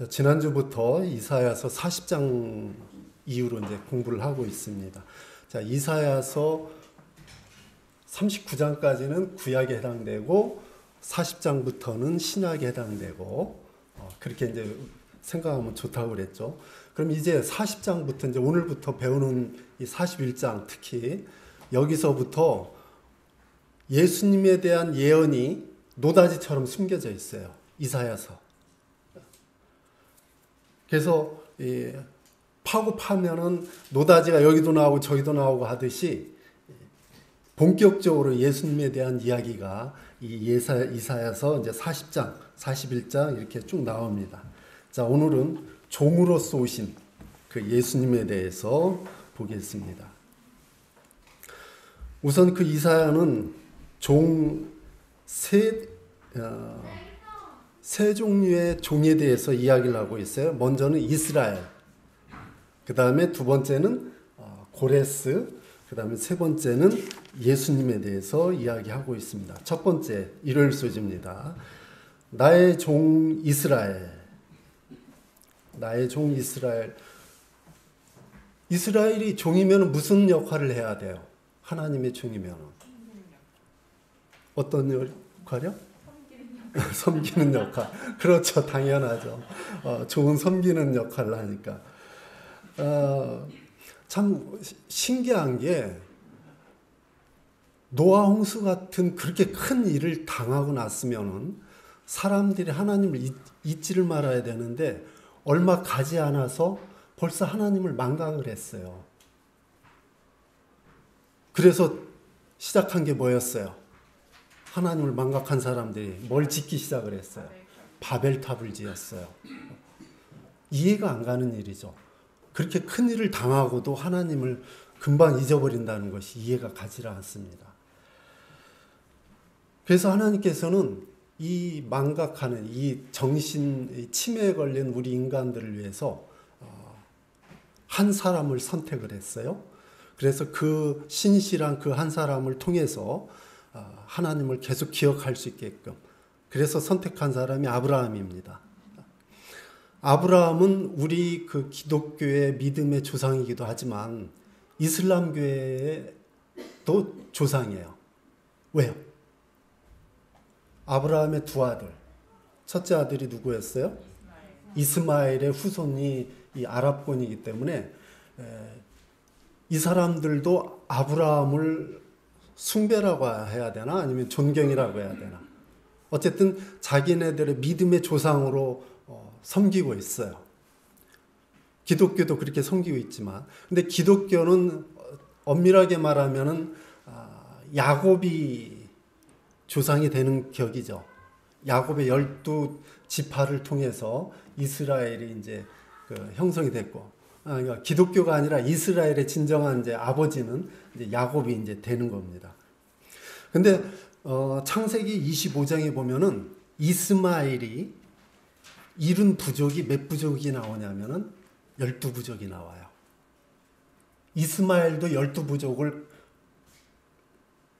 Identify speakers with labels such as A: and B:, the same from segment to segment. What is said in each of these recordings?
A: 지난주부터 이사야서 40장 이후로 이제 공부를 하고 있습니다. 자, 이사야서 39장까지는 구약에 해당되고 40장부터는 신약에 해당되고 그렇게 이제 생각하면 좋다고 그랬죠. 그럼 이제 40장부터 이제 오늘부터 배우는 이 41장 특히 여기서부터 예수님에 대한 예언이 노다지처럼 숨겨져 있어요. 이사야서. 그래서 파고 파면은 노다지가 여기도 나오고 저기도 나오고 하듯이 본격적으로 예수님에 대한 이야기가 이 이사야서 이제 40장, 41장 이렇게 쭉 나옵니다. 자, 오늘은 종으로서 오신 그 예수님에 대해서 보겠습니다. 우선 그 이사야는 세 종류의 종에 대해서 이야기를 하고 있어요. 먼저는 이스라엘, 그 다음에 두 번째는 고레스, 그 다음에 세 번째는 예수님에 대해서 이야기하고 있습니다. 첫 번째, 일요일 소지입니다. 나의 종 이스라엘. 나의 종 이스라엘. 이스라엘이 종이면 무슨 역할을 해야 돼요? 하나님의 종이면. 어떤 역할이요? 섬기는 역할. 그렇죠. 당연하죠. 종은 섬기는 역할을 하니까. 참 신기한 게 노아 홍수 같은 그렇게 큰 일을 당하고 났으면은 사람들이 하나님을 잊지를 말아야 되는데 얼마 가지 않아서 벌써 하나님을 망각을 했어요. 그래서 시작한 게 뭐였어요? 하나님을 망각한 사람들이 뭘 짓기 시작을 했어요? 바벨탑을 지었어요. 이해가 안 가는 일이죠. 그렇게 큰 일을 당하고도 하나님을 금방 잊어버린다는 것이 이해가 가지 않습니다. 그래서 하나님께서는 이 망각하는 이 정신 치매에 걸린 우리 인간들을 위해서 한 사람을 선택을 했어요. 그래서 그 신실한 그 한 사람을 통해서 하나님을 계속 기억할 수 있게끔 그래서 선택한 사람이 아브라함입니다. 아브라함은 우리 그 기독교의 믿음의 조상이기도 하지만 이슬람교회의 또 조상이에요. 왜요? 아브라함의 두 아들. 첫째 아들이 누구였어요? 이스마엘의 후손이 이 아랍권이기 때문에 이 사람들도 아브라함을 숭배라고 해야 되나? 아니면 존경이라고 해야 되나? 어쨌든 자기네들의 믿음의 조상으로 섬기고 있어요. 기독교도 그렇게 섬기고 있지만, 근데 기독교는 엄밀하게 말하면은 야곱이 조상이 되는 격이죠. 야곱의 12지파를 통해서 이스라엘이 이제 그 형성이 됐고, 그러니까 기독교가 아니라 이스라엘의 진정한 이제 아버지는 이제 야곱이 이제 되는 겁니다. 근데 창세기 25장에 보면은 이스마엘이 이룬 부족이 몇 부족이 나오냐면은 12부족이 나와요. 이스마엘도 12부족을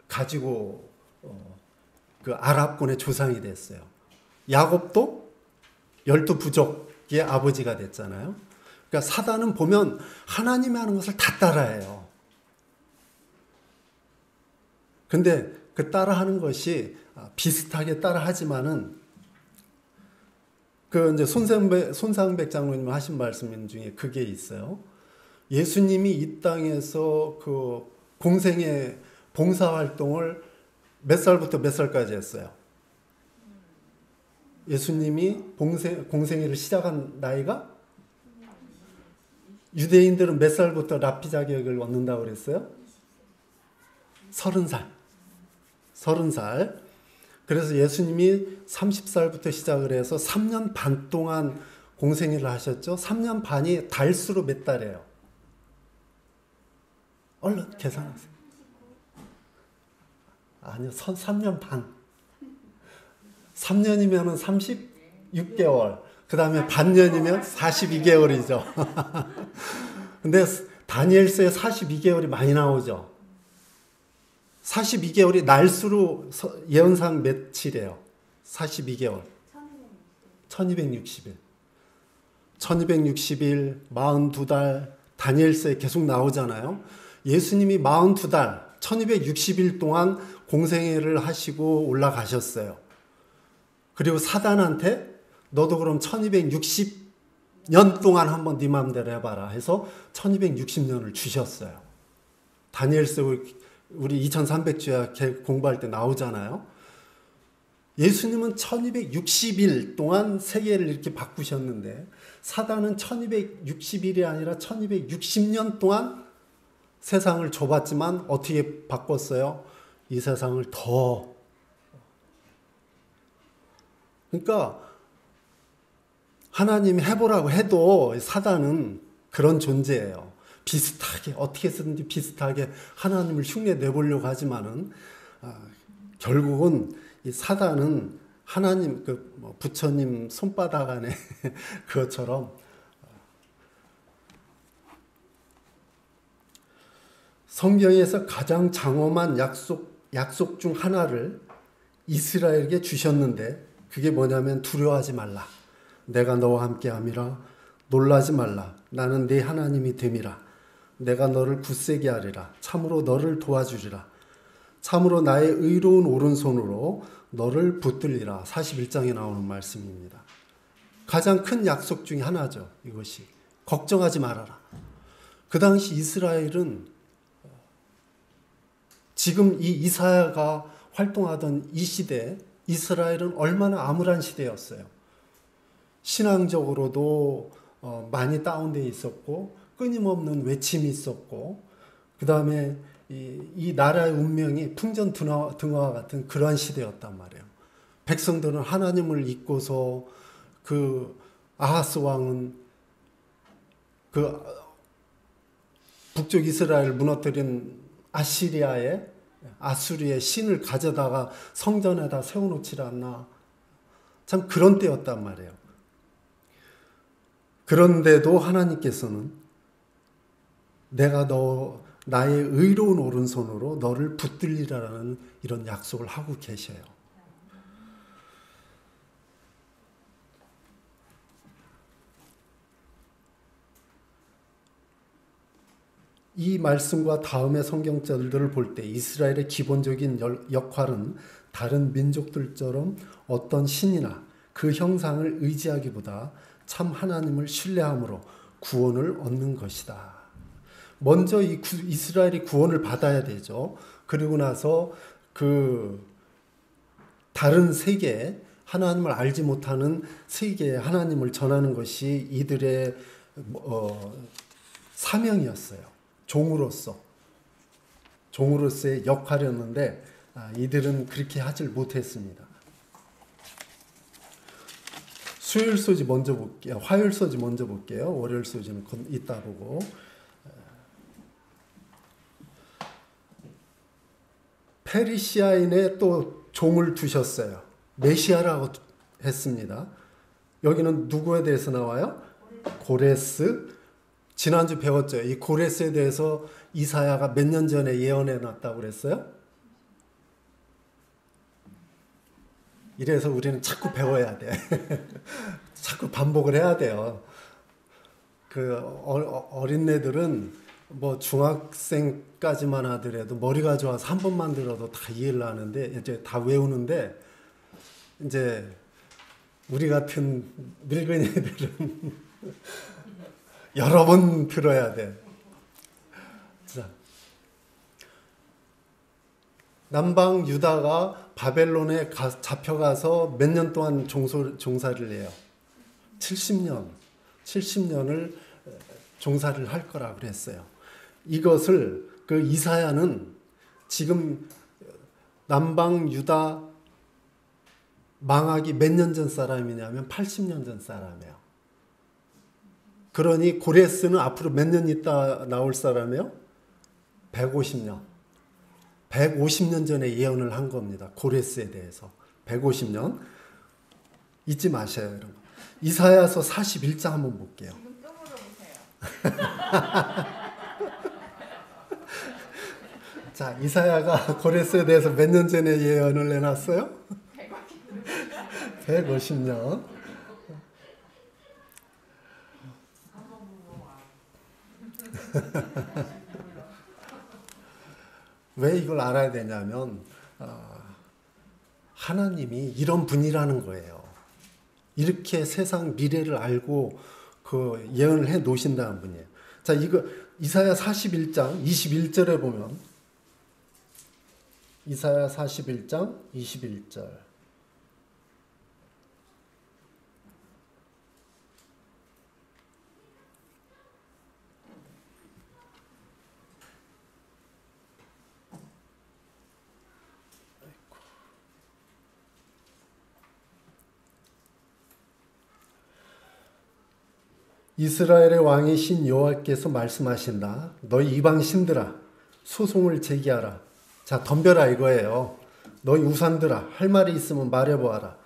A: 가지고 그 아랍권의 조상이 됐어요. 야곱도 12부족의 아버지가 됐잖아요. 그러니까 사단은 보면 하나님이 하는 것을 다 따라해요. 근데 그 따라하는 것이 비슷하게 따라하지만은 그 이제 손상백 장로님 하신 말씀 중에 그게 있어요. 예수님이 이 땅에서 그 공생의 봉사활동을 몇 살부터 몇 살까지 했어요? 예수님이 공생애를 시작한 나이가 유대인들은 몇 살부터 랍비 자격을 얻는다고 그랬어요? 30살. 30살. 그래서 예수님이 30살부터 시작을 해서 3년 반 동안 공생애를 하셨죠. 3년 반이 달수로 몇 달이에요? 얼른 계산하세요. 아니요, 3년 반. 3년이면 36개월. 그 다음에 반년이면 42개월이죠. 근데 다니엘서에 42개월이 많이 나오죠. 42개월이 날수로 예언상 며칠이에요? 42개월. 1260일. 1260일, 42달, 다니엘서에 계속 나오잖아요. 예수님이 42달, 1260일 동안 공생애를 하시고 올라가셨어요. 그리고 사단한테 너도 그럼 1260년 동안 한번 네 마음대로 해봐라 해서 1260년을 주셨어요. 다니엘서 우리 2300주야 공부할 때 나오잖아요. 예수님은 1260일 동안 세계를 이렇게 바꾸셨는데 사단은 1260일이 아니라 1260년 동안 세상을 줘봤지만 어떻게 바꿨어요? 이 세상을 더. 그러니까 하나님이 해보라고 해도 사단은 그런 존재예요. 비슷하게 어떻게 쓰든지 비슷하게 하나님을 흉내 내보려고 하지만은 결국은 이 사단은 하나님 부처님 손바닥 안에 그것처럼 성경에서 가장 장엄한 약속 중 하나를 이스라엘에게 주셨는데 그게 뭐냐면 두려워하지 말라. 내가 너와 함께함이라. 놀라지 말라. 나는 네 하나님이 됨이라. 내가 너를 굳세게 하리라. 참으로 너를 도와주리라. 참으로 나의 의로운 오른손으로 너를 붙들리라. 41장에 나오는 말씀입니다. 가장 큰 약속 중에 하나죠. 이것이. 걱정하지 말아라. 그 당시 이스라엘은 지금 이 이사야가 활동하던 이 시대 이스라엘은 얼마나 암울한 시대였어요. 신앙적으로도 많이 다운되어 있었고 끊임없는 외침이 있었고 그 다음에 이 나라의 운명이 풍전등화와 같은 그러한 시대였단 말이에요. 백성들은 하나님을 잊고서 그 아하스 왕은 그 북쪽 이스라엘을 무너뜨린 아수리의 신을 가져다가 성전에다 세워놓지 않나. 참 그런 때였단 말이에요. 그런데도 하나님께서는 내가 나의 의로운 오른손으로 너를 붙들리라는 이런 약속을 하고 계셔요. 이 말씀과 다음의 성경절들을 볼 때 이스라엘의 기본적인 역할은 다른 민족들처럼 어떤 신이나 그 형상을 의지하기보다 참 하나님을 신뢰함으로 구원을 얻는 것이다. 먼저 이스라엘이 구원을 받아야 되죠. 그리고 나서 그 다른 세계, 하나님을 알지 못하는 세계에 하나님을 전하는 것이 이들의 사명이었어요. 종으로서의 역할이었는데 이들은 그렇게 하질 못했습니다. 수요일 소지 먼저 볼게요. 화요일 소지 먼저 볼게요. 월요일 소지는 이따 보고. 페르시아인의 또 종을 두셨어요. 메시아라고 했습니다. 여기는 누구에 대해서 나와요? 고레스. 지난주 배웠죠. 이 고레스에 대해서 이사야가 몇 년 전에 예언해 놨다고 그랬어요? 이래서 우리는 자꾸 배워야 돼. 자꾸 반복을 해야 돼요. 그 어린애들은 뭐 중학생까지만 하더라도 머리가 좋아서 한 번만 들어도 다 이해를 하는데 이제 다 외우는데 이제 우리 같은 늙은이들은 여러 번 들어야 돼. 자, 남방 유다가 바벨론에 잡혀가서 몇 년 동안 종사를 해요. 70년을 종사를 할 거라 그랬어요. 이것을 그 이사야는 지금 남방 유다 망하기 몇 년 전 사람이냐면 80년 전 사람이에요. 그러니 고레스는 앞으로 몇 년 있다 나올 사람이에요? 150년. 150년 전에 예언을 한 겁니다. 고레스에 대해서. 150년. 잊지 마셔요, 여러분. 이사야서 41장 한번 볼게요.
B: 지금 또 물어보세요.
A: 자, 이사야가 고레스에 대해서 몇 년 전에 예언을 해놨어요? 150년. 왜 이걸 알아야 되냐면 하나님이 이런 분이라는 거예요. 이렇게 세상 미래를 알고 그 예언을 해 놓으신다는 분이에요. 자, 이거 이사야 41장 21절에 보면 이사야 41장 21절 이스라엘의 왕이신 여호와께서 말씀하신다. 너희 이방 신들아 소송을 제기하라. 자, 덤벼라 이거예요. 너희 우상들아 할 말이 있으면 말해보아라.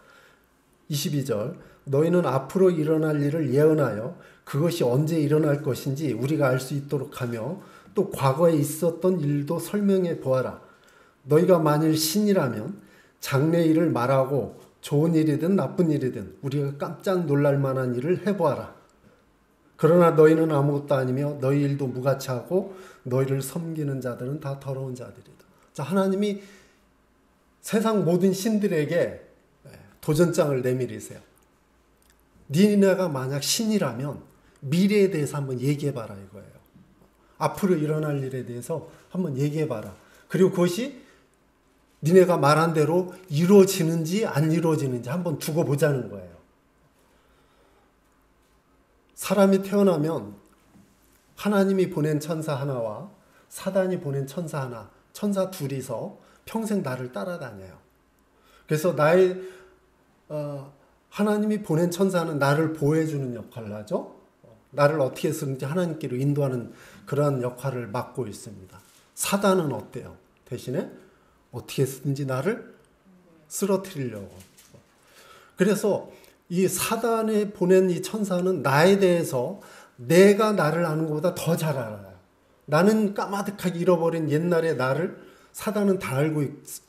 A: 22절 너희는 앞으로 일어날 일을 예언하여 그것이 언제 일어날 것인지 우리가 알 수 있도록 하며 또 과거에 있었던 일도 설명해 보아라. 너희가 만일 신이라면 장래 일을 말하고 좋은 일이든 나쁜 일이든 우리가 깜짝 놀랄 만한 일을 해보아라. 그러나 너희는 아무것도 아니며 너희 일도 무가치하고 너희를 섬기는 자들은 다 더러운 자들이다. 자, 하나님이 세상 모든 신들에게 도전장을 내밀으세요. 니네가 만약 신이라면 미래에 대해서 한번 얘기해봐라 이거예요. 앞으로 일어날 일에 대해서 한번 얘기해봐라. 그리고 그것이 니네가 말한 대로 이루어지는지 안 이루어지는지 한번 두고 보자는 거예요. 사람이 태어나면 하나님이 보낸 천사 하나와 사단이 보낸 천사 하나, 천사 둘이서 평생 나를 따라다녀요. 그래서 하나님이 보낸 천사는 나를 보호해주는 역할을 하죠. 나를 어떻게 쓰는지 하나님께로 인도하는 그러한 역할을 맡고 있습니다. 사단은 어때요? 대신에 어떻게 쓰든지 나를 쓰러뜨리려고. 그래서 이 사단에 보낸 이 천사는 나에 대해서 내가 나를 아는 것보다 더 잘 알아요. 나는 까마득하게 잃어버린 옛날의 나를 사단은 다 알고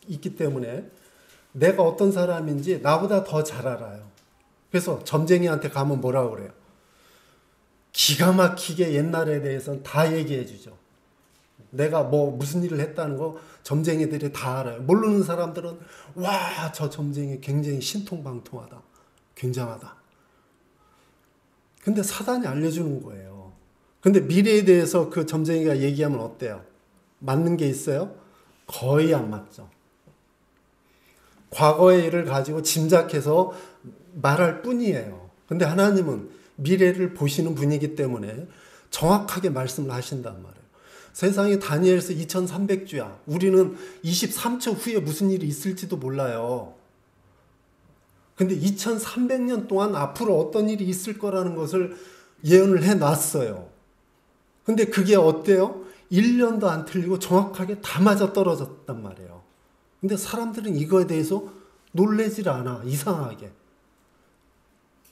A: 있기 때문에 내가 어떤 사람인지 나보다 더 잘 알아요. 그래서 점쟁이한테 가면 뭐라고 그래요? 기가 막히게 옛날에 대해서는 다 얘기해 주죠. 내가 무슨 일을 했다는 거 점쟁이들이 다 알아요. 모르는 사람들은 와, 저 점쟁이 굉장히 신통방통하다. 굉장하다. 근데 사단이 알려주는 거예요. 근데 미래에 대해서 그 점쟁이가 얘기하면 어때요? 맞는 게 있어요? 거의 안 맞죠. 과거의 일을 가지고 짐작해서 말할 뿐이에요. 근데 하나님은 미래를 보시는 분이기 때문에 정확하게 말씀을 하신단 말이에요. 세상에 다니엘서 2300주야. 우리는 23초 후에 무슨 일이 있을지도 몰라요. 근데 2300년 동안 앞으로 어떤 일이 있을 거라는 것을 예언을 해놨어요. 근데 그게 어때요? 1년도 안 틀리고 정확하게 다 맞아 떨어졌단 말이에요. 근데 사람들은 이거에 대해서 놀래질 않아. 이상하게.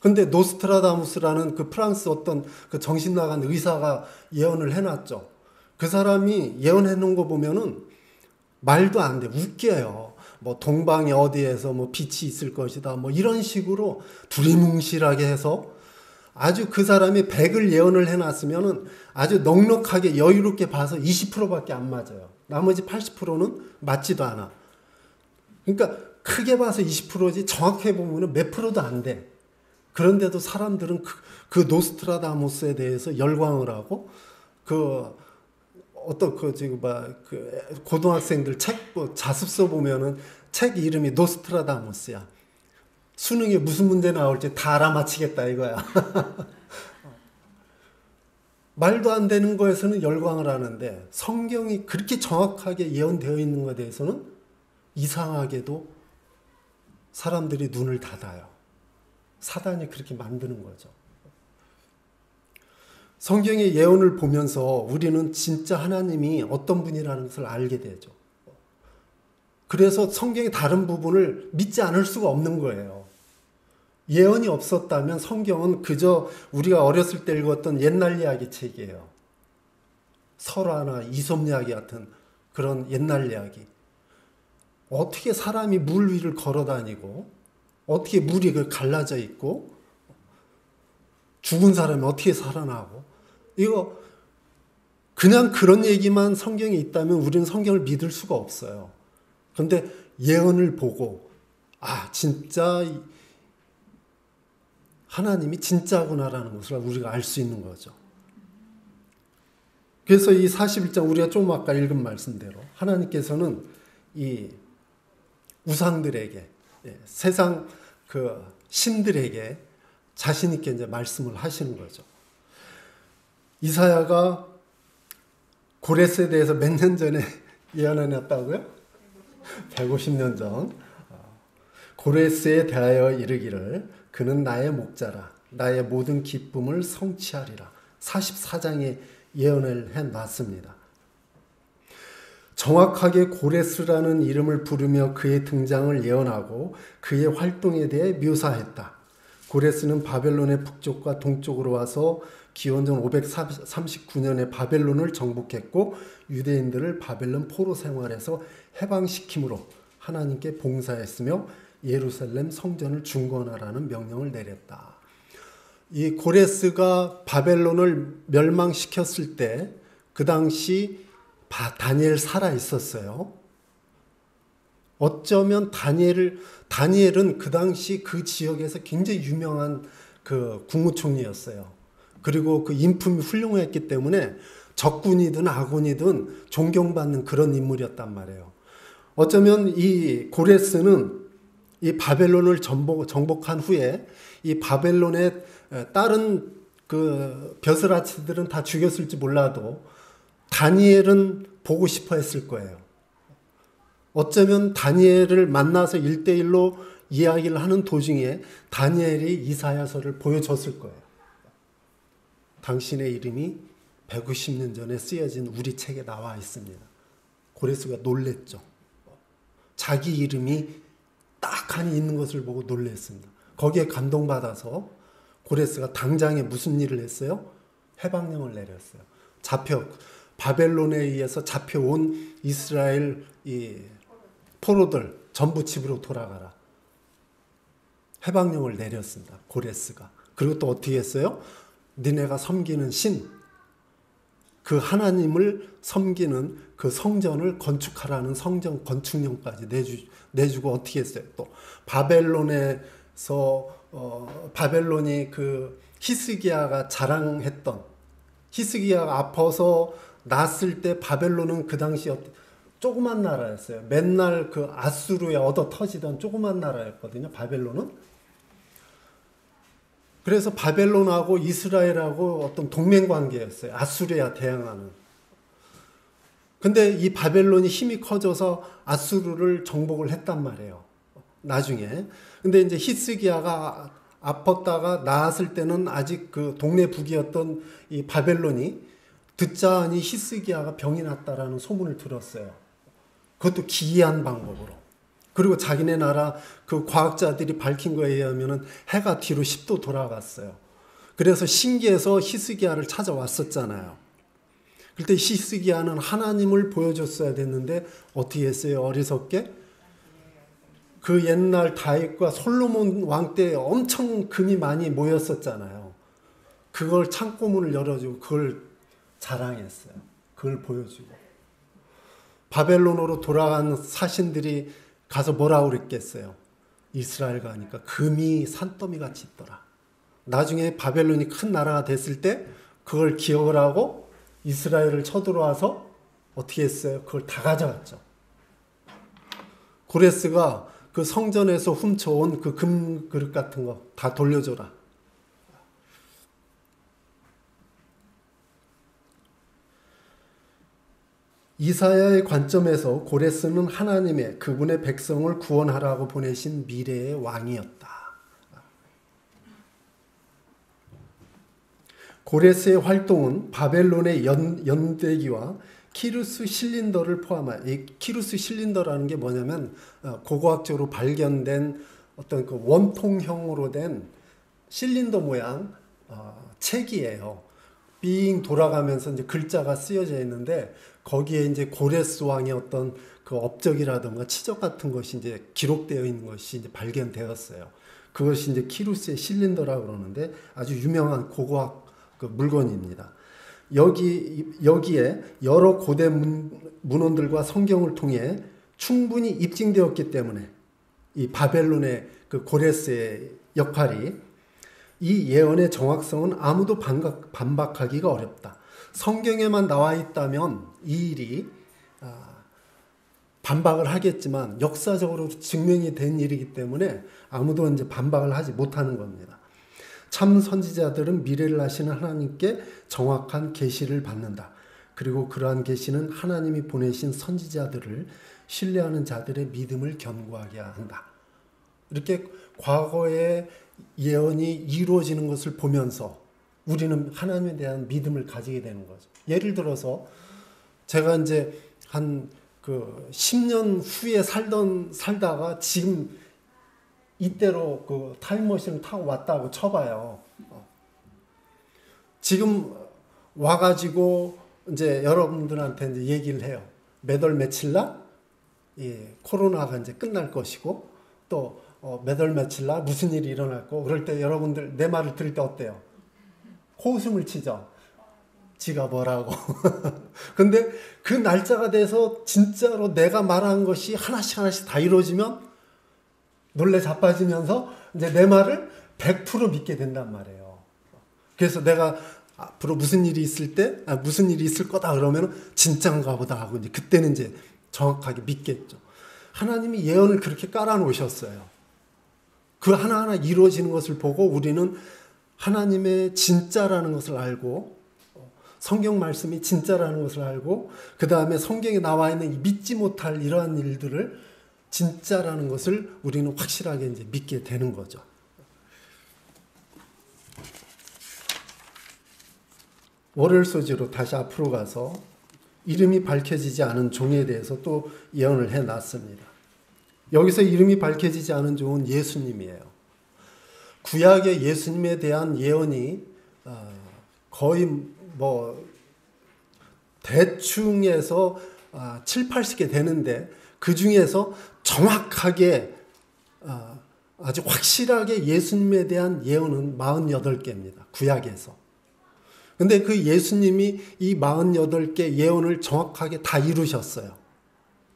A: 근데 노스트라다무스라는 그 프랑스 어떤 그 정신 나간 의사가 예언을 해놨죠. 그 사람이 예언해 놓은 거 보면은 말도 안 돼. 웃겨요. 동방에 어디에서 빛이 있을 것이다. 이런 식으로 두리뭉실하게 해서 아주 그 사람이 100을 예언을 해놨으면은 아주 넉넉하게 여유롭게 봐서 20%밖에 안 맞아요. 나머지 80%는 맞지도 않아. 그러니까 크게 봐서 20%지 정확하게 보면은 몇 프로도 안 돼. 그런데도 사람들은 그 노스트라다무스에 대해서 열광을 하고 고등학생들 책 자습서 보면은 책 이름이 노스트라다무스야. 수능에 무슨 문제 나올지 다 알아맞히겠다 이거야. 말도 안 되는 거에서는 열광을 하는데 성경이 그렇게 정확하게 예언되어 있는 것에 대해서는 이상하게도 사람들이 눈을 닫아요. 사단이 그렇게 만드는 거죠. 성경의 예언을 보면서 우리는 진짜 하나님이 어떤 분이라는 것을 알게 되죠. 그래서 성경의 다른 부분을 믿지 않을 수가 없는 거예요. 예언이 없었다면 성경은 그저 우리가 어렸을 때 읽었던 옛날 이야기 책이에요. 설화나 이솝 이야기 같은 그런 옛날 이야기. 어떻게 사람이 물 위를 걸어 다니고 어떻게 물이 갈라져 있고 죽은 사람이 어떻게 살아나고 이거 그냥 그런 얘기만 성경에 있다면 우리는 성경을 믿을 수가 없어요. 그런데 예언을 보고 진짜 하나님이 진짜구나라는 것을 우리가 알 수 있는 거죠. 그래서 이 41장 우리가 좀 아까 읽은 말씀대로 하나님께서는 이 우상들에게, 세상 그 신들에게 자신 있게 이제 말씀을 하시는 거죠. 이사야가 고레스에 대해서 몇 년 전에 예언해 놨다고요? 150년 전. 고레스에 대하여 이르기를 그는 나의 목자라 나의 모든 기쁨을 성취하리라. 44장에 예언을 해놨습니다. 정확하게 고레스라는 이름을 부르며 그의 등장을 예언하고 그의 활동에 대해 묘사했다. 고레스는 바벨론의 북쪽과 동쪽으로 와서 기원전 539년에 바벨론을 정복했고 유대인들을 바벨론 포로 생활에서 해방시킴으로 하나님께 봉사했으며 예루살렘 성전을 중건하라는 명령을 내렸다. 이 고레스가 바벨론을 멸망시켰을 때 그 당시 다니엘 살아 있었어요. 어쩌면 다니엘은 그 당시 그 지역에서 굉장히 유명한 그 국무총리였어요. 그리고 그 인품이 훌륭했기 때문에 적군이든 아군이든 존경받는 그런 인물이었단 말이에요. 어쩌면 이 고레스는 이 바벨론을 정복한 후에 이 바벨론의 다른 그 벼슬아치들은 다 죽였을지 몰라도 다니엘은 보고 싶어 했을 거예요. 어쩌면 다니엘을 만나서 1대1로 이야기를 하는 도중에 다니엘이 이사야서를 보여줬을 거예요. 당신의 이름이 150년 전에 쓰여진 우리 책에 나와 있습니다. 고레스가 놀랬죠. 자기 이름이 딱하니 있는 것을 보고 놀랬습니다. 거기에 감동받아서 고레스가 당장에 무슨 일을 했어요? 해방령을 내렸어요. 바벨론에 의해서 잡혀온 이스라엘 이 포로들 전부 집으로 돌아가라. 해방령을 내렸습니다. 고레스가. 그리고 또 어떻게 했어요? 니네가 섬기는 신, 그 하나님을 섬기는 그 성전을 건축하라는 성전 건축령까지 내주고 어떻게 했어요? 또 바벨론이 그 히스기야가 자랑했던, 히스기야가 아파서 났을 때 바벨론은 그 당시 조그만 나라였어요. 맨날 그 아수르에 얻어 터지던 조그만 나라였거든요. 바벨론은. 그래서 바벨론하고 이스라엘하고 어떤 동맹 관계였어요. 아수르에 대항하는. 근데 이 바벨론이 힘이 커져서 아수르를 정복을 했단 말이에요. 나중에. 근데 이제 히스기야가 아팠다가 나았을 때는 아직 그 동네 북이었던 이 바벨론이 듣자 하니 히스기야가 병이 났다라는 소문을 들었어요. 그것도 기이한 방법으로. 그리고 자기네 나라 그 과학자들이 밝힌 거에 의하면은 해가 뒤로 10도 돌아갔어요. 그래서 신기해서 히스기야를 찾아왔었잖아요. 그때 히스기야는 하나님을 보여줬어야 됐는데 어떻게 했어요? 어리석게? 그 옛날 다윗과 솔로몬 왕 때 엄청 금이 많이 모였었잖아요. 그걸 창고문을 열어주고 그걸 자랑했어요. 그걸 보여주고. 바벨론으로 돌아간 사신들이 가서 뭐라고 그랬겠어요? 이스라엘 가니까 금이 산더미 같이 있더라. 나중에 바벨론이 큰 나라가 됐을 때 그걸 기억을 하고 이스라엘을 쳐들어와서 어떻게 했어요? 그걸 다 가져갔죠. 고레스가 그 성전에서 훔쳐온 그 금 그릇 같은 거 다 돌려줘라. 이사야의 관점에서 고레스는 하나님의 그분의 백성을 구원하라고 보내신 미래의 왕이었다. 고레스의 활동은 바벨론의 연대기와 키루스 실린더를 포함한, 이 키루스 실린더라는 게 뭐냐면 고고학적으로 발견된 어떤 그 원통형으로 된 실린더 모양 책이에요. 빙 돌아가면서 이제 글자가 쓰여져 있는데 거기에 이제 고레스 왕의 어떤 그 업적이라든가 치적 같은 것이 이제 기록되어 있는 것이 이제 발견되었어요. 그것이 이제 키루스의 실린더라고 그러는데 아주 유명한 고고학 그 물건입니다. 여기에 여러 고대 문헌들과 성경을 통해 충분히 입증되었기 때문에 이 바벨론의 그 고레스의 역할이 이 예언의 정확성은 아무도 반박하기가 어렵다. 성경에만 나와 있다면 이 일이 반박을 하겠지만 역사적으로 증명이 된 일이기 때문에 아무도 이제 반박을 하지 못하는 겁니다. 참 선지자들은 미래를 아시는 하나님께 정확한 계시를 받는다. 그리고 그러한 계시는 하나님이 보내신 선지자들을 신뢰하는 자들의 믿음을 견고하게 한다. 이렇게 과거의 예언이 이루어지는 것을 보면서 우리는 하나님에 대한 믿음을 가지게 되는 거죠. 예를 들어서 제가 이제 한 10년 후에 살다가 지금 이때로 그 타임머신을 타고 왔다고 쳐봐요. 지금 와가지고 이제 여러분들한테 이제 얘기를 해요. 몇 월 며칠 날 코로나가 이제 끝날 것이고 또 몇 월 며칠 날 무슨 일이 일어날 거. 그럴 때 여러분들 내 말을 들을 때 어때요? 코웃음을 치죠. 지가 뭐라고. 근데 그 날짜가 돼서 진짜로 내가 말한 것이 하나씩 다 이루어지면 놀래 자빠지면서 이제 내 말을 100% 믿게 된단 말이에요. 그래서 내가 앞으로 무슨 일이 있을 때, 무슨 일이 있을 거다 그러면 진짜인가 보다 하고 이제 그때는 이제 정확하게 믿겠죠. 하나님이 예언을 그렇게 깔아놓으셨어요. 그 하나하나 이루어지는 것을 보고 우리는 하나님의 진짜라는 것을 알고 성경 말씀이 진짜라는 것을 알고 그 다음에 성경에 나와 있는 믿지 못할 이러한 일들을 진짜라는 것을 우리는 확실하게 이제 믿게 되는 거죠. 월요일 소지로 다시 앞으로 가서 이름이 밝혀지지 않은 종에 대해서 또 예언을 해놨습니다. 여기서 이름이 밝혀지지 않은 종은 예수님이에요. 구약의 예수님에 대한 예언이 거의 대충해서 7, 80개 되는데 그 중에서 정확하게 아주 확실하게 예수님에 대한 예언은 48개입니다. 구약에서. 근데 그 예수님이 이 48개 예언을 정확하게 다 이루셨어요.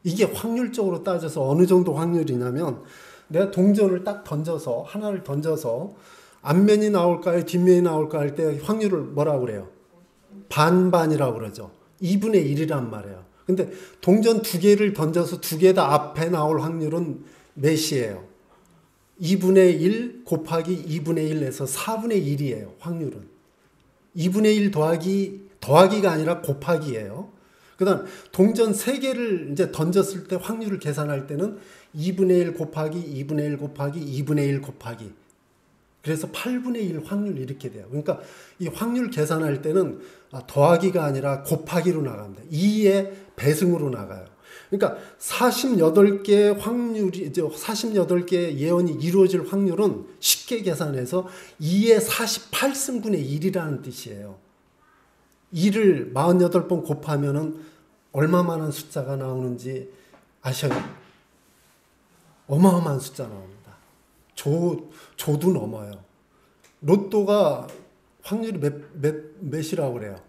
A: 이게 확률적으로 따져서 어느 정도 확률이냐면 내가 동전을 딱 던져서 하나를 던져서 앞면이 나올까요? 뒷면이 나올까 할 때 확률을 뭐라고 그래요? 반반이라고 그러죠. 2분의 1이란 말이에요. 근데 동전 2개를 던져서 2개 다 앞에 나올 확률은 몇이에요? 2분의 1 곱하기 2분의 1에서 4분의 1이에요. 확률은. 2분의 1 더하기가 아니라 곱하기예요. 그 다음 동전 3개를 이제 던졌을 때 확률을 계산할 때는 2분의 1 곱하기 2분의 1 곱하기 2분의 1 곱하기 그래서 8분의 1 확률 이렇게 돼요. 그러니까 이 확률 계산할 때는 더하기가 아니라 곱하기로 나갑니다. 2의 배승으로 나가요. 그러니까 48개 확률이 48개 예언이 이루어질 확률은 쉽게 계산해서 2의 48승분의 1이라는 뜻이에요. 2를 48번 곱하면은 얼마만한 숫자가 나오는지 아셔요? 어마어마한 숫자 나옵니다. 조도 넘어요. 로또가 확률이 몇이라고 그래요?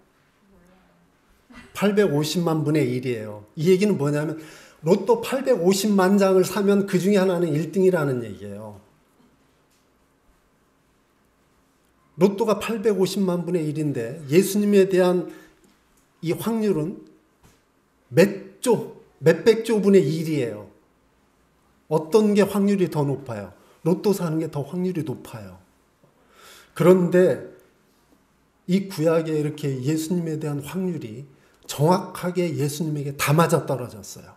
A: 850만 분의 1이에요. 이 얘기는 뭐냐면 로또 850만 장을 사면 그 중에 하나는 1등이라는 얘기예요. 로또가 850만 분의 1인데 예수님에 대한 이 확률은 몇백조 분의 1이에요. 어떤 게 확률이 더 높아요? 로또 사는 게 더 확률이 높아요. 그런데 이 구약에 이렇게 예수님에 대한 확률이 정확하게 예수님에게 다 맞아 떨어졌어요.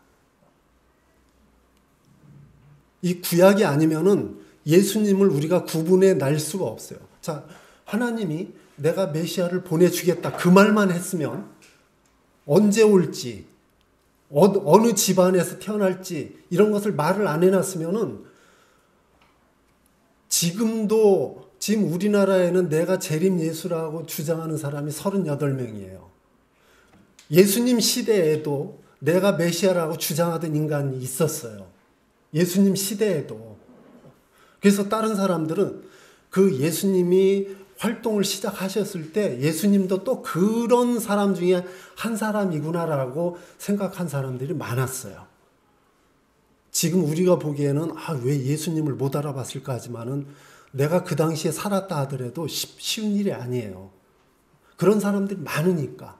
A: 이 구약이 아니면은 예수님을 우리가 구분해 낼 수가 없어요. 자, 하나님이 내가 메시아를 보내주겠다 그 말만 했으면 언제 올지 어느 집안에서 태어날지 이런 것을 말을 안 해놨으면은 지금 우리나라에는 내가 재림 예수라고 주장하는 사람이 38명이에요. 예수님 시대에도 내가 메시아라고 주장하던 인간이 있었어요. 예수님 시대에도. 그래서 다른 사람들은 그 예수님이 활동을 시작하셨을 때 예수님도 또 그런 사람 중에 한 사람이구나라고 생각한 사람들이 많았어요. 지금 우리가 보기에는 왜 예수님을 못 알아봤을까 하지만은 내가 그 당시에 살았다 하더라도 쉬운 일이 아니에요. 그런 사람들이 많으니까.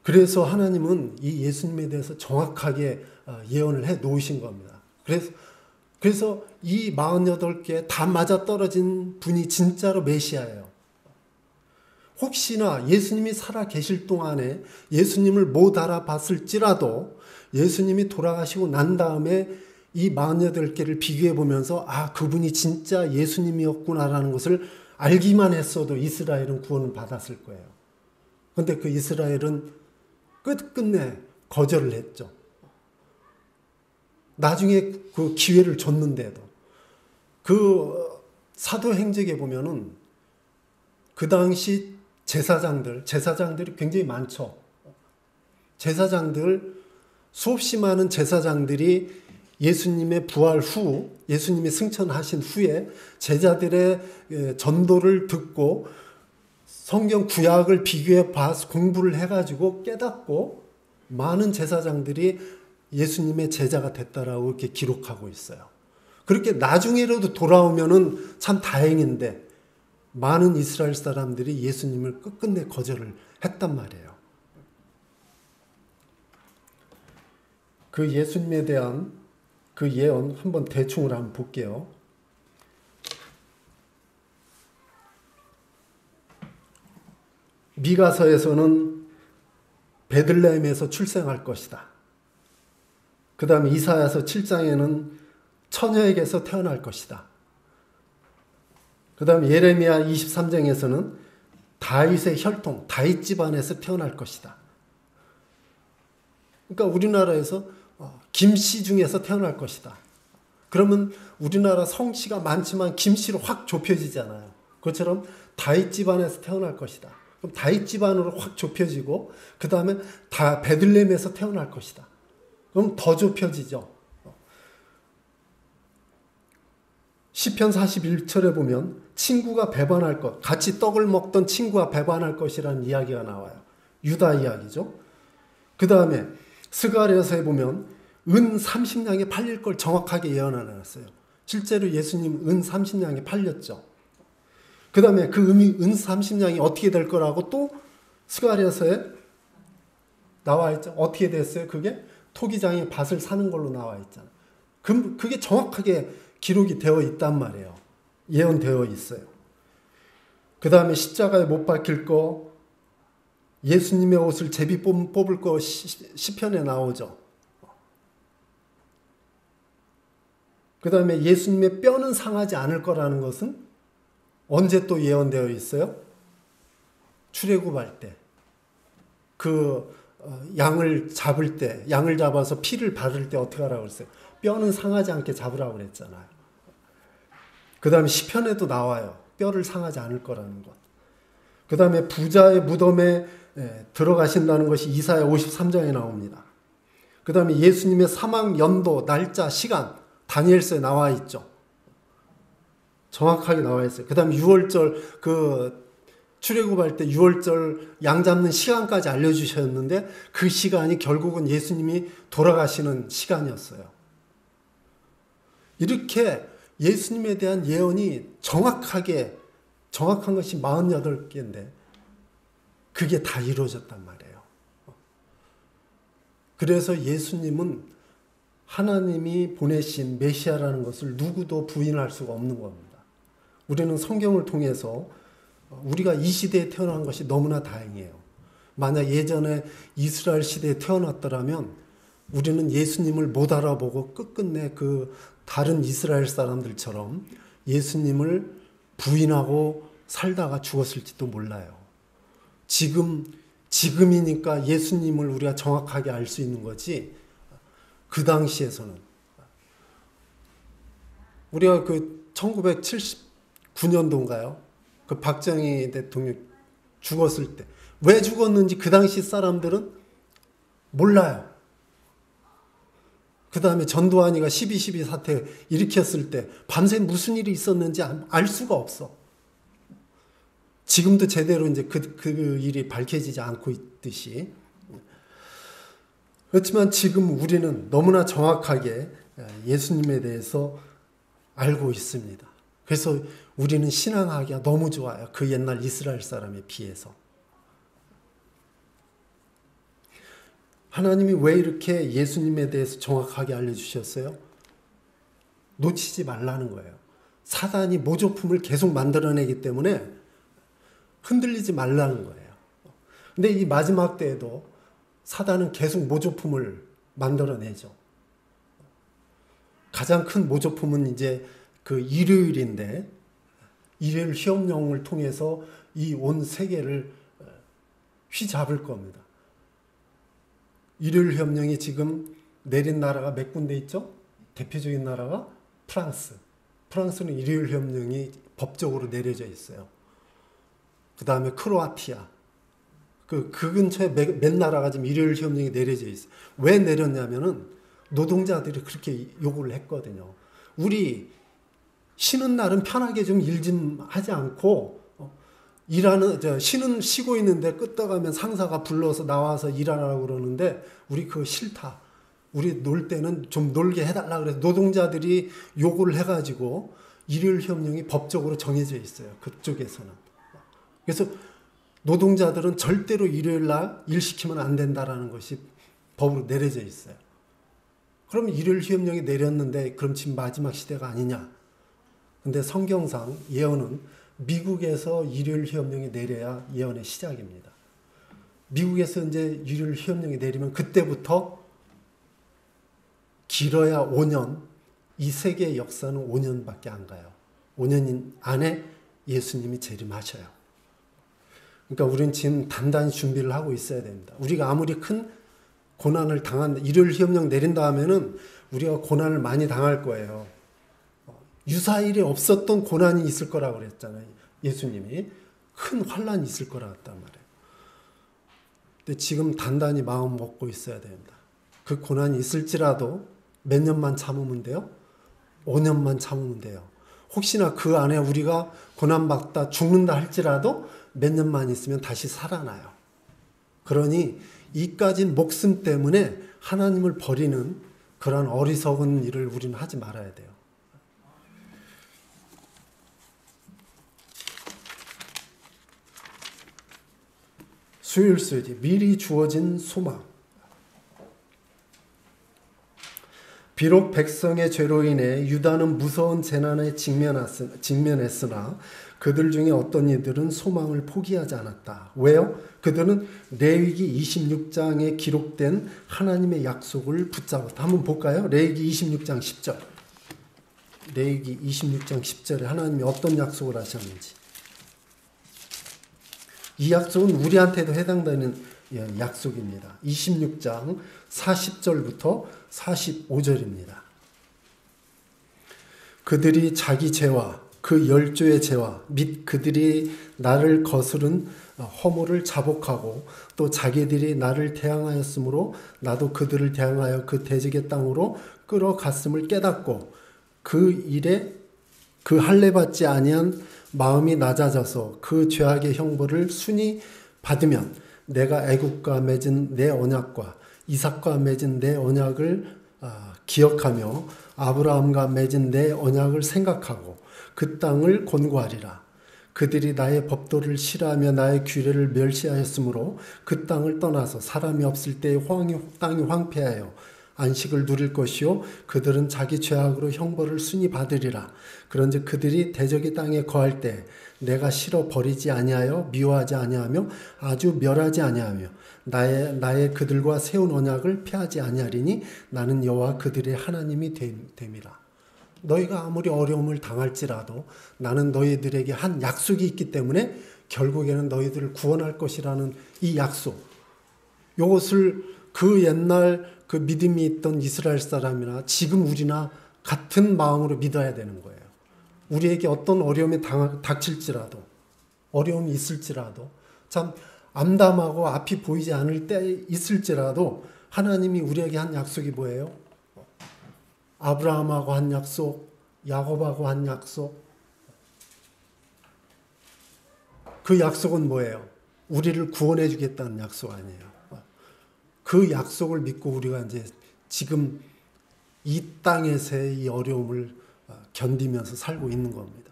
A: 그래서 하나님은 이 예수님에 대해서 정확하게 예언을 해 놓으신 겁니다. 그래서 이 48개 다 맞아떨어진 분이 진짜로 메시아예요. 혹시나 예수님이 살아 계실 동안에 예수님을 못 알아봤을지라도 예수님이 돌아가시고 난 다음에 이 48개를 비교해 보면서 그분이 진짜 예수님이었구나라는 것을 알기만 했어도 이스라엘은 구원을 받았을 거예요. 그런데 그 이스라엘은 끝끝내 거절을 했죠. 나중에 그 기회를 줬는데도 그 사도행적에 보면은 그 당시 제사장들이 굉장히 많죠. 수없이 많은 제사장들이 예수님의 부활 후, 예수님이 승천하신 후에 제자들의 전도를 듣고 성경 구약을 비교해 봐서 공부를 해가지고 깨닫고 많은 제사장들이 예수님의 제자가 됐다라고 이렇게 기록하고 있어요. 그렇게 나중에라도 돌아오면은 참 다행인데 많은 이스라엘 사람들이 예수님을 끝끝내 거절을 했단 말이에요. 그 예수님에 대한 그 예언 한번 대충으로 한번 볼게요. 미가서에서는 베들레헴에서 출생할 것이다. 그 다음에 이사야서 7장에는 처녀에게서 태어날 것이다. 그 다음에 예레미야 23장에서는 다윗의 혈통, 다윗 집안에서 태어날 것이다. 그러니까 우리나라에서 김씨 중에서 태어날 것이다. 그러면 우리나라 성씨가 많지만 김씨로 확 좁혀지잖아요. 그것처럼 다윗 집안에서 태어날 것이다. 그럼 다윗 집안으로 확 좁혀지고 그 다음에 다 베들레헴에서 태어날 것이다. 그럼 더 좁혀지죠. 시편 41절에 보면 친구가 배반할 것, 같이 떡을 먹던 친구가 배반할 것이라는 이야기가 나와요. 유다 이야기죠. 그 다음에 스가랴서에 보면 은 30냥에 팔릴 걸 정확하게 예언해놨어요. 실제로 예수님 은 30냥에 팔렸죠. 그 다음에 그 은 30냥이 어떻게 될 거라고 또 스가랴서에 나와 있죠. 어떻게 됐어요? 그게 토기장이 밭을 사는 걸로 나와 있잖아요. 그게 정확하게 기록이 되어 있단 말이에요. 예언되어 있어요. 그 다음에 십자가에 못 박힐 거, 예수님의 옷을 제비 뽑을 거 시편에 나오죠. 그 다음에 예수님의 뼈는 상하지 않을 거라는 것은 언제 또 예언되어 있어요? 출애굽할 때. 양을 잡을 때, 양을 잡아서 피를 바를 때 어떻게 하라고 그랬어요? 뼈는 상하지 않게 잡으라고 그랬잖아요. 그 다음에 시편에도 나와요. 뼈를 상하지 않을 거라는 것. 그 다음에 부자의 무덤에 들어가신다는 것이 이사야 53장에 나옵니다. 그 다음에 예수님의 사망 연도, 날짜, 시간 다니엘서에 나와 있죠. 정확하게 나와 있어요. 그 다음에 6월절 출애굽할 때 6월절 양 잡는 시간까지 알려주셨는데 그 시간이 결국은 예수님이 돌아가시는 시간이었어요. 이렇게 예수님에 대한 예언이 정확한 것이 48개인데 그게 다 이루어졌단 말이에요. 그래서 예수님은 하나님이 보내신 메시아라는 것을 누구도 부인할 수가 없는 겁니다. 우리는 성경을 통해서 우리가 이 시대에 태어난 것이 너무나 다행이에요. 만약 예전에 이스라엘 시대에 태어났더라면 우리는 예수님을 못 알아보고 끝끝내 그 다른 이스라엘 사람들처럼 예수님을 부인하고 살다가 죽었을지도 몰라요. 지금이니까 예수님을 우리가 정확하게 알 수 있는 거지 그 당시에서는 우리가 1979년도인가요? 그 박정희 대통령 죽었을 때 왜 죽었는지 그 당시 사람들은 몰라요. 그 다음에 전두환이가 12.12 사태 일으켰을 때 밤새 무슨 일이 있었는지 알 수가 없어. 지금도 제대로 이제 그 일이 밝혀지지 않고 있듯이. 그렇지만 지금 우리는 너무나 정확하게 예수님에 대해서 알고 있습니다. 그래서 우리는 신앙하기가 너무 좋아요. 그 옛날 이스라엘 사람에 비해서. 하나님이 왜 이렇게 예수님에 대해서 정확하게 알려주셨어요? 놓치지 말라는 거예요. 사단이 모조품을 계속 만들어내기 때문에 흔들리지 말라는 거예요. 근데 이 마지막 때에도 사단은 계속 모조품을 만들어내죠. 가장 큰 모조품은 이제 그 일요일인데, 일요일 시험령을 통해서 이 온 세계를 휘잡을 겁니다. 일요일 협령이 지금 내린 나라가 몇 군데 있죠? 대표적인 나라가 프랑스. 프랑스는 일요일 협령이 법적으로 내려져 있어요. 그 다음에 크로아티아. 그 근처에 몇 나라가 지금 일요일 협령이 내려져 있어요. 왜 내렸냐면은 노동자들이 그렇게 요구를 했거든요. 우리 쉬는 날은 편하게 좀 일 좀 하지 않고 쉬고 있는데 끄떡하면 상사가 불러서 나와서 일하라고 그러는데 우리 그거 싫다. 우리 놀 때는 좀 놀게 해달라 그래서 노동자들이 요구를 해가지고 일요일 협령이 법적으로 정해져 있어요. 그쪽에서는. 그래서 노동자들은 절대로 일요일 날 일 시키면 안 된다라는 것이 법으로 내려져 있어요. 그럼 일요일 협령이 내렸는데 그럼 지금 마지막 시대가 아니냐? 근데 성경상 예언은 미국에서 일요일 협령이 내려야 예언의 시작입니다. 미국에서 이제 일요일 협령이 내리면 그때부터 길어야 5년, 이 세계의 역사는 5년밖에 안 가요. 5년 안에 예수님이 재림하셔요. 그러니까 우리는 지금 단단히 준비를 하고 있어야 됩니다. 우리가 아무리 큰 고난을 일요일 협령 내린다 하면은 우리가 고난을 많이 당할 거예요. 유사일에 없었던 고난이 있을 거라고 그랬잖아요. 예수님이. 큰 환란이 있을 거라고 했단 말이에요. 근데 지금 단단히 마음 먹고 있어야 됩니다. 그 고난이 있을지라도 몇 년만 참으면 돼요? 5년만 참으면 돼요. 혹시나 그 안에 우리가 고난받다 죽는다 할지라도 몇 년만 있으면 다시 살아나요. 그러니 이까진 목숨 때문에 하나님을 버리는 그런 어리석은 일을 우리는 하지 말아야 돼요. 수요일 수요일 미리 주어진 소망. 비록 백성의 죄로 인해 유다는 무서운 재난에 직면했으나 그들 중에 어떤 이들은 소망을 포기하지 않았다. 왜요? 그들은 레위기 26장에 기록된 하나님의 약속을 붙잡았다. 한번 볼까요? 레위기 26장 10절. 레위기 26장 10절에 하나님이 어떤 약속을 하셨는지. 이 약속은 우리한테도 해당되는 약속입니다. 26장 40절부터 45절입니다. 그들이 자기 죄와 그 열조의 죄와 및 그들이 나를 거스른 허물을 자복하고 또 자기들이 나를 대항하였으므로 나도 그들을 대항하여 그 대적의 땅으로 끌어갔음을 깨닫고 그 일에 그 할례받지 아니한 마음이 낮아져서 그 죄악의 형벌을 순히 받으면 내가 애국과 맺은 내 언약과 이삭과 맺은 내 언약을 기억하며 아브라함과 맺은 내 언약을 생각하고 그 땅을 권고하리라. 그들이 나의 법도를 싫어하며 나의 규례를 멸시하였으므로 그 땅을 떠나서 사람이 없을 때에 땅이 황폐하여 안식을 누릴 것이요 그들은 자기 죄악으로 형벌을 순히 받으리라. 그런즉 그들이 대적의 땅에 거할 때 내가 싫어 버리지 아니하여 미워하지 아니하며 아주 멸하지 아니하며 나의 그들과 세운 언약을 폐하지 아니하리니 나는 여호와 그들의 하나님이 됨이라. 너희가 아무리 어려움을 당할지라도 나는 너희들에게 한 약속이 있기 때문에 결국에는 너희들을 구원할 것이라는 이 약속. 이것을 그 옛날 그 믿음이 있던 이스라엘 사람이나 지금 우리나 같은 마음으로 믿어야 되는 거예요. 우리에게 어떤 어려움이 닥칠지라도 어려움이 있을지라도 참 암담하고 앞이 보이지 않을 때 있을지라도 하나님이 우리에게 한 약속이 뭐예요? 아브라함하고 한 약속, 야곱하고 한 약속. 그 약속은 뭐예요? 우리를 구원해 주겠다는 약속 아니에요. 그 약속을 믿고 우리가 이제 지금 이 땅에서의 이 어려움을 견디면서 살고 있는 겁니다.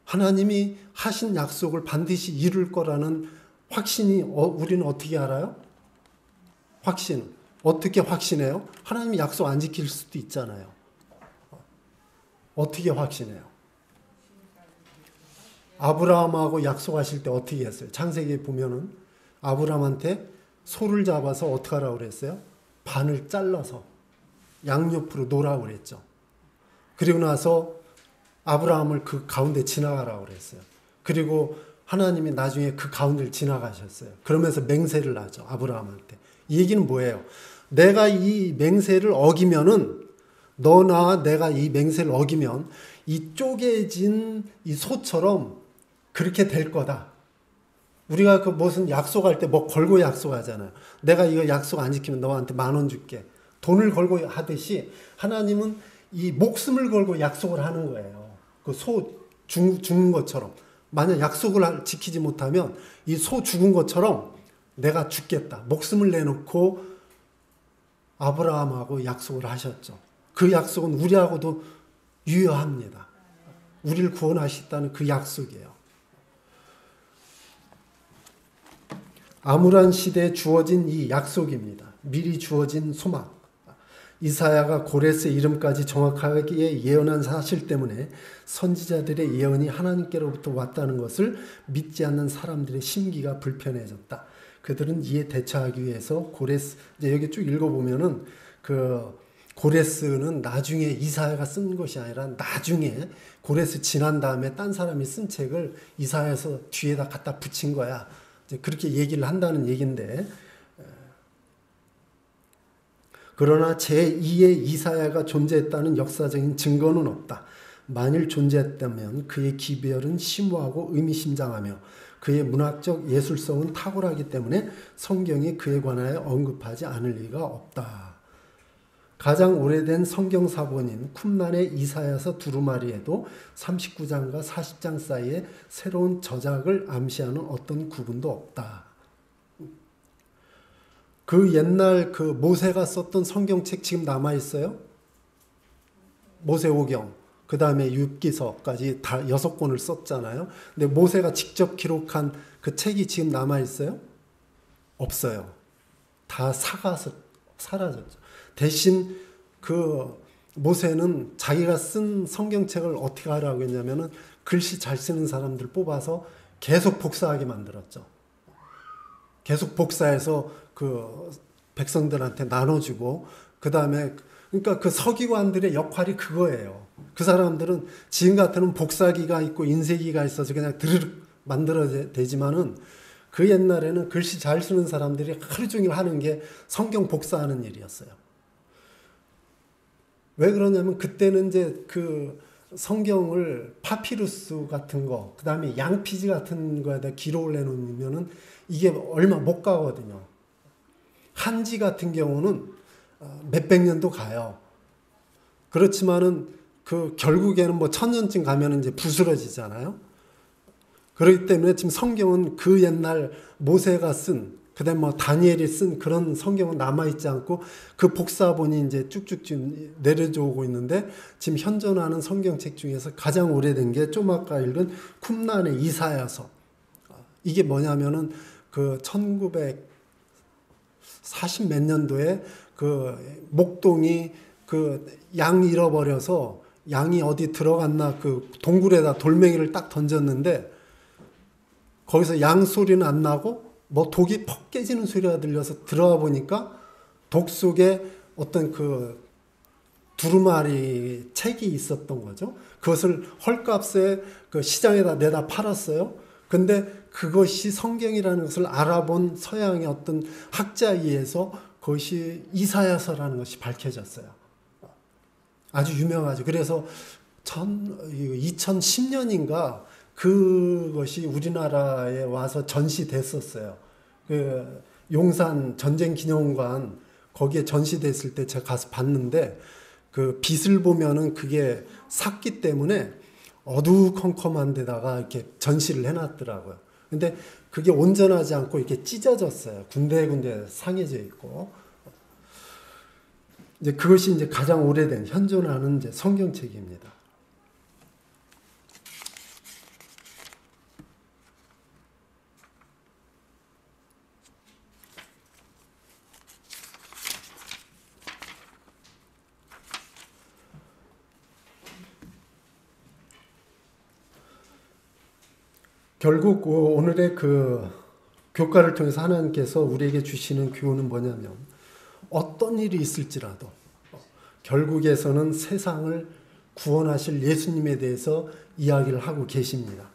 A: 하나님이 하신 약속을 반드시 이룰 거라는 확신이 우리는 어떻게 알아요? 확신. 어떻게 확신해요? 하나님이 약속 안 지킬 수도 있잖아요. 어떻게 확신해요? 아브라함하고 약속하실 때 어떻게 했어요? 창세기에 보면은 아브라함한테 소를 잡아서 어떻게 하라고 그랬어요? 반을 잘라서 양옆으로 놓으라고 그랬죠. 그리고 나서 아브라함을 그 가운데 지나가라고 그랬어요. 그리고 하나님이 나중에 그 가운데를 지나가셨어요. 그러면서 맹세를 하죠. 아브라함한테. 이 얘기는 뭐예요? 내가 이 맹세를 어기면은 너나 내가 이 맹세를 어기면 이 쪼개진 이 소처럼 그렇게 될 거다. 우리가 그 무슨 약속할 때 뭐 걸고 약속하잖아요. 내가 이거 약속 안 지키면 너한테 10,000원 줄게. 돈을 걸고 하듯이 하나님은 이 목숨을 걸고 약속을 하는 거예요. 그 소 죽는 것처럼. 만약 약속을 지키지 못하면 이 소 죽은 것처럼 내가 죽겠다. 목숨을 내놓고 아브라함하고 약속을 하셨죠. 그 약속은 우리하고도 유효합니다. 우리를 구원하시다는 그 약속이에요. 암울한 시대에 주어진 이 약속입니다. 미리 주어진 소망. 이사야가 고레스의 이름까지 정확하게 예언한 사실 때문에 선지자들의 예언이 하나님께로부터 왔다는 것을 믿지 않는 사람들의 심기가 불편해졌다. 그들은 이에 대처하기 위해서 고레스, 이제 여기 쭉 읽어보면은 그 고레스는 나중에 이사야가 쓴 것이 아니라 나중에 고레스 지난 다음에 딴 사람이 쓴 책을 이사야에서 뒤에다 갖다 붙인 거야. 이제 그렇게 얘기를 한다는 얘기인데, 그러나 제2의 이사야가 존재했다는 역사적인 증거는 없다. 만일 존재했다면 그의 기별은 심오하고 의미심장하며 그의 문학적 예술성은 탁월하기 때문에 성경이 그에 관하여 언급하지 않을 리가 없다. 가장 오래된 성경 사본인 쿰란의 이사야서 두루마리에도 39장과 40장 사이에 새로운 저작을 암시하는 어떤 구분도 없다. 그 옛날 그 모세가 썼던 성경책 지금 남아있어요? 모세오경, 그 다음에 욥기서까지 다 6권을 썼잖아요. 근데 모세가 직접 기록한 그 책이 지금 남아있어요? 없어요. 다 사가서 사라졌죠. 대신 그 모세는 자기가 쓴 성경책을 어떻게 하라고 했냐면은 글씨 잘 쓰는 사람들 뽑아서 계속 복사하게 만들었죠. 계속 복사해서 그 백성들한테 나눠주고, 그 다음에 그러니까 그 서기관들의 역할이 그거예요. 그 사람들은 지금 같으면 복사기가 있고 인쇄기가 있어서 그냥 드르륵 만들어야 되지만은 그 옛날에는 글씨 잘 쓰는 사람들이 하루 종일 하는 게 성경 복사하는 일이었어요. 왜 그러냐면 그때는 이제 그 성경을 파피루스 같은 거, 그 다음에 양피지 같은 거에다 기록을 해놓으면은 이게 얼마 못 가거든요. 한지 같은 경우는 몇백 년도 가요. 그렇지만은 그 결국에는 뭐 1000년쯤 가면은 이제 부스러지잖아요. 그렇기 때문에 지금 성경은 그 옛날 모세가 쓴, 그다음 뭐 다니엘이 쓴 그런 성경은 남아있지 않고 그 복사본이 이제 쭉쭉 지금 내려져 오고 있는데, 지금 현존하는 성경책 중에서 가장 오래된 게 좀 아까 읽은 쿰란의 이사야서. 이게 뭐냐면은 그 1940 몇 년도에 그 목동이 그 양 잃어버려서 양이 어디 들어갔나 그 동굴에다 돌멩이를 딱 던졌는데 거기서 양 소리는 안 나고 뭐 독이 퍽 깨지는 소리가 들려서 들어가 보니까 독 속에 어떤 그 두루마리 책이 있었던 거죠. 그것을 헐값에 그 시장에다 내다 팔았어요. 근데 그것이 성경이라는 것을 알아본 서양의 어떤 학자에 의해서 그것이 이사야서라는 것이 밝혀졌어요. 아주 유명하죠. 그래서 2010년인가 그것이 우리나라에 와서 전시됐었어요. 그 용산 전쟁기념관 거기에 전시됐을 때 제가 가서 봤는데 그 빛을 보면은 그게 샀기 때문에 어두컴컴한 데다가 이렇게 전시를 해놨더라고요. 근데 그게 온전하지 않고 이렇게 찢어졌어요. 군데군데 상해져 있고. 이제 그것이 이제 가장 오래된 현존하는 이제 성경책입니다. 결국 오늘의 그 교과를 통해서 하나님께서 우리에게 주시는 교훈은 뭐냐면 어떤 일이 있을지라도 결국에서는 세상을 구원하실 예수님에 대해서 이야기를 하고 계십니다.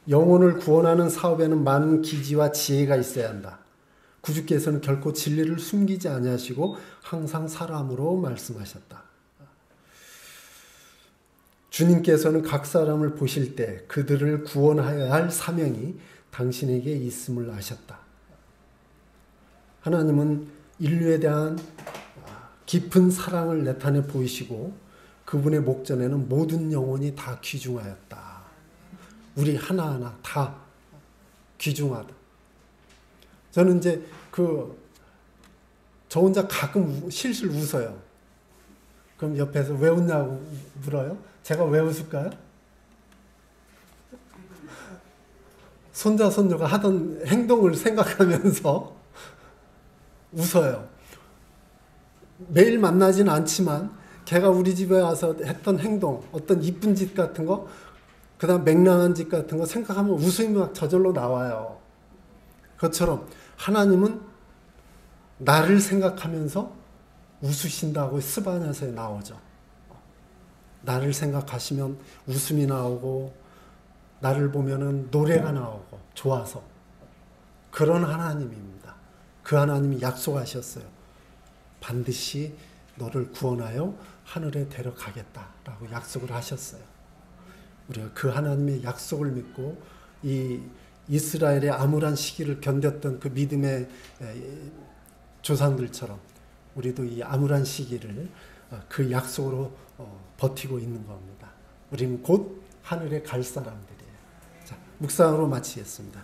A: 영혼을 구원하는 사업에는 많은 기지와 지혜가 있어야 한다. 구주께서는 결코 진리를 숨기지 아니하시고 항상 사람으로 말씀하셨다. 주님께서는 각 사람을 보실 때 그들을 구원하여야 할 사명이 당신에게 있음을 아셨다. 하나님은 인류에 대한 깊은 사랑을 나타내 보이시고 그분의 목전에는 모든 영혼이 다 귀중하였다. 우리 하나하나 다 귀중하다. 저는 이제 저 혼자 가끔 실실 웃어요. 그럼 옆에서 왜 웃냐고 물어요? 제가 왜 웃을까요? 손자, 손녀가 하던 행동을 생각하면서 웃어요. 매일 만나지는 않지만 걔가 우리 집에 와서 했던 행동, 어떤 이쁜 짓 같은 거, 그 다음 맹랑한 짓 같은 거 생각하면 웃음이 막 저절로 나와요. 그것처럼 하나님은 나를 생각하면서 웃으신다고 스바냐서에 나오죠. 나를 생각하시면 웃음이 나오고 나를 보면은 노래가 나오고 좋아서 그런 하나님입니다. 그 하나님이 약속하셨어요. 반드시 너를 구원하여 하늘에 데려가겠다라고 약속을 하셨어요. 우리가 그 하나님의 약속을 믿고 이 이스라엘의 암울한 시기를 견뎠던 그 믿음의 조상들처럼 우리도 이 암울한 시기를 그 약속으로 버티고 있는 겁니다. 우리는 곧 하늘에 갈 사람들이에요. 자, 묵상으로 마치겠습니다.